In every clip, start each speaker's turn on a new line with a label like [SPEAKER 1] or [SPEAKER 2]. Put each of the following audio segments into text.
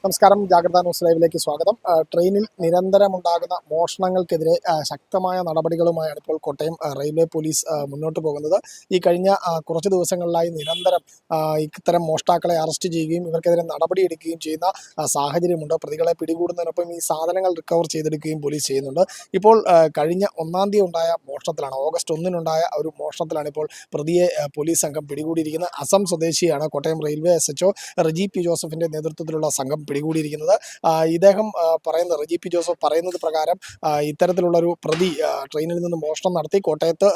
[SPEAKER 1] നമസ്കാരം. ജാഗ്രത ന്യൂസ് ലൈവിലേക്ക് സ്വാഗതം. ട്രെയിനിൽ നിരന്തരമുണ്ടാകുന്ന മോഷണങ്ങൾക്കെതിരെ ശക്തമായ നടപടികളുമായാണ് ഇപ്പോൾ കോട്ടയം റെയിൽവേ പോലീസ് മുന്നോട്ട് പോകുന്നത്. ഈ കഴിഞ്ഞ കുറച്ച് ദിവസങ്ങളിലായി നിരന്തരം ഇത്തരം മോഷ്ടാക്കളെ അറസ്റ്റ് ചെയ്യുകയും ഇവർക്കെതിരെ നടപടിയെടുക്കുകയും ചെയ്യുന്ന സാഹചര്യമുണ്ട്. പ്രതികളെ പിടികൂടുന്നതിനൊപ്പം ഈ സാധനങ്ങൾ റിക്കവർ ചെയ്തെടുക്കുകയും പോലീസ് ചെയ്യുന്നുണ്ട്. ഇപ്പോൾ കഴിഞ്ഞ 1-ാം തീയതി ഉണ്ടായ മോഷണത്തിലാണ്, ഓഗസ്റ്റ് 1-നുണ്ടായ ഒരു മോഷണത്തിലാണ് ഇപ്പോൾ പ്രതിയെ പോലീസ് സംഘം പിടികൂടിയിരിക്കുന്നത്. അസം സ്വദേശിയാണ്. Kottayam railway SHO Reji P ജോസഫിന്റെ നേതൃത്വത്തിലുള്ള സംഘം പിടികൂടിയിരിക്കുന്നത്. ഇദ്ദേഹം പറയുന്നത്, റജി പി ജോസഫ് പറയുന്നത് പ്രകാരം ഇത്തരത്തിലുള്ളൊരു പ്രതി ട്രെയിനിൽ നിന്ന് മോഷണം നടത്തി കോട്ടയത്ത്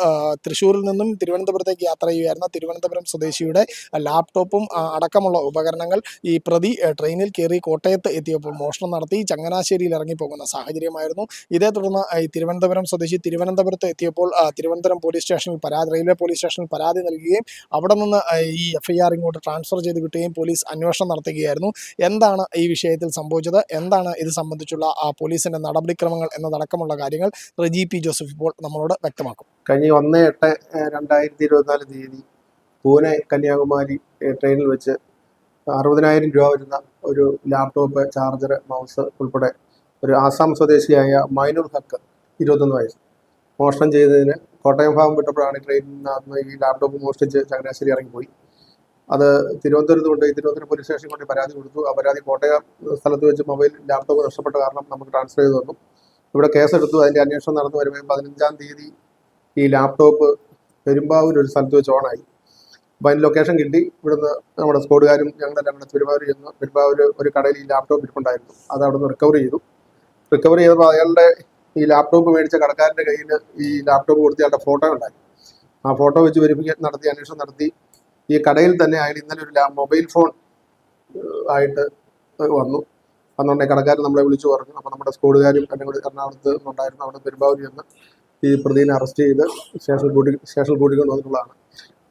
[SPEAKER 1] തൃശ്ശൂരിൽ നിന്നും തിരുവനന്തപുരത്തേക്ക് യാത്ര ചെയ്യുകയായിരുന്ന തിരുവനന്തപുരം സ്വദേശിയുടെ ലാപ്ടോപ്പും അടക്കമുള്ള ഉപകരണങ്ങൾ ഈ പ്രതി ട്രെയിനിൽ കയറി കോട്ടയത്ത് എത്തിയപ്പോൾ മോഷണം നടത്തി ചങ്ങനാശ്ശേരിയിൽ ഇറങ്ങിപ്പോകുന്ന സാഹചര്യമായിരുന്നു. ഇതേ തുടർന്ന് ഈ തിരുവനന്തപുരം സ്വദേശി തിരുവനന്തപുരത്ത് എത്തിയപ്പോൾ തിരുവനന്തപുരം പോലീസ് സ്റ്റേഷനിൽ റെയിൽവേ പോലീസ് സ്റ്റേഷനിൽ പരാതി നൽകുകയും അവിടെ നിന്ന് ഈ FIR ഇങ്ങോട്ട് ട്രാൻസ്ഫർ ചെയ്ത് കിട്ടുകയും പോലീസ് അന്വേഷണം നടത്തുകയായിരുന്നു. എന്താണ് ഈ വിഷയത്തിൽ സംഭവിച്ചത്, എന്താണ് ഇത് സംബന്ധിച്ചുള്ള പോലീസിന്റെ നടപടിക്രമങ്ങൾ എന്നതടക്കമുള്ള കാര്യങ്ങൾ റജി പി ജോസഫ് ഇപ്പോൾ നമ്മളോട് വ്യക്തമാക്കും.
[SPEAKER 2] കഴിഞ്ഞ 1/8/2024 തീയതി പൂനെ കന്യാകുമാരി ട്രെയിനിൽ വെച്ച് 60,000 രൂപ വരുന്ന ഒരു ലാപ്ടോപ്പ്, ചാർജർ, മൗസ് ഉൾപ്പെടെ ഒരു ആസാം സ്വദേശിയായ മൈനുൽ ഹക്ക് 21 വയസ്സ് മോഷണം ചെയ്തതിന് കോട്ടയം ഭാഗം വിട്ടപ്പോഴാണ് ട്രെയിനിൽ നിന്ന് ഈ ലാപ്ടോപ്പ് മോഷ്ടിച്ച് ചങ്ങനാശ്ശേരി ഇറങ്ങിപ്പോയി. അത് തിരുവനന്തപുരത്ത് കൊണ്ടുപോയി തിരുവനന്തപുരം പോലീസ് സ്റ്റേഷനിൽ കൊണ്ട് പരാതി കൊടുത്തു. ആ പരാതി കോട്ടയം സ്ഥലത്ത് വെച്ച് ലാപ്ടോപ്പ് നഷ്ടപ്പെട്ട കാരണം നമുക്ക് ട്രാൻസ്ഫർ ചെയ്ത് തന്നു. ഇവിടെ കേസെടുത്തു. അതിൻ്റെ അന്വേഷണം നടന്നു വരുമ്പോൾ 15-ാം തീയതി ഈ ലാപ്ടോപ്പ് പെരുമ്പാവൂർ ഒരു സ്ഥലത്ത് വെച്ച് ഓണായി. അപ്പോൾ അതിന് ലൊക്കേഷൻ കിട്ടി. ഇവിടുന്ന് നമ്മുടെ സ്ക്വാഡുകാരും ഞങ്ങളെല്ലാം കൂടെ പെരുമ്പാവൂർ ഒരു കടയിൽ ഈ ലാപ്ടോപ്പ് ഇരിപ്പുണ്ടായിരുന്നു. അത് അവിടെ നിന്ന് റിക്കവർ ചെയ്തപ്പോൾ അയാളുടെ ഈ ലാപ്ടോപ്പ് മേടിച്ച കടക്കാരൻ്റെ കയ്യിൽ ഈ ലാപ്ടോപ്പ് കൊടുത്ത് അയാളുടെ ഫോട്ടോ ഉണ്ടായി. ആ ഫോട്ടോ വെച്ച് വെരിഫിക്കേഷൻ നടത്തി, അന്വേഷണം നടത്തി. ഈ കടയിൽ തന്നെ അയാൾ ഇന്നലെ ഒരു മൊബൈൽ ഫോൺ ആയിട്ട് വന്നുകൊണ്ടേ കടക്കാരൻ നമ്മളെ വിളിച്ചു പറഞ്ഞു. അപ്പോൾ നമ്മുടെ സ്ക്വാഡുകാരും എന്നെ കൂടി എറണാകുളത്ത് ഉണ്ടായിരുന്നു. അവിടെ പെരുമ്പാവൂരിൽ നിന്ന് ഈ പ്രതിനെ അറസ്റ്റ് ചെയ്ത് സ്റ്റേഷനിൽ കൂട്ടിക്കൊണ്ട് വന്നിട്ടുള്ളതാണ്.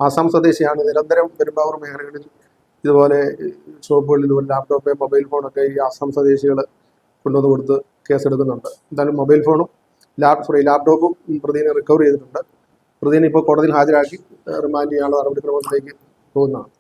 [SPEAKER 2] ആസാം സ്വദേശിയാണ്. നിരന്തരം പെരുമ്പാവൂർ മേഖലകളിൽ ഇതുപോലെ ഷോപ്പുകളിൽ ഇതുപോലെ ലാപ്ടോപ്പ്, മൊബൈൽ ഫോണൊക്കെ ഈ ആസാം സ്വദേശികൾ കൊണ്ടുവന്ന് കൊടുത്ത് കേസെടുക്കുന്നുണ്ട്. എന്തായാലും മൊബൈൽ ഫോണും ലാപ്ടോപ്പും പ്രതിനെ റിക്കവർ ചെയ്തിട്ടുണ്ട്. പ്രതിനെ ഇപ്പോൾ കോടതിയിൽ ഹാജരാക്കി റിമാൻഡ് ചെയ്യാനുള്ള നടപടിക്രമത്തിലേക്ക് പോകുന്നതാണ്.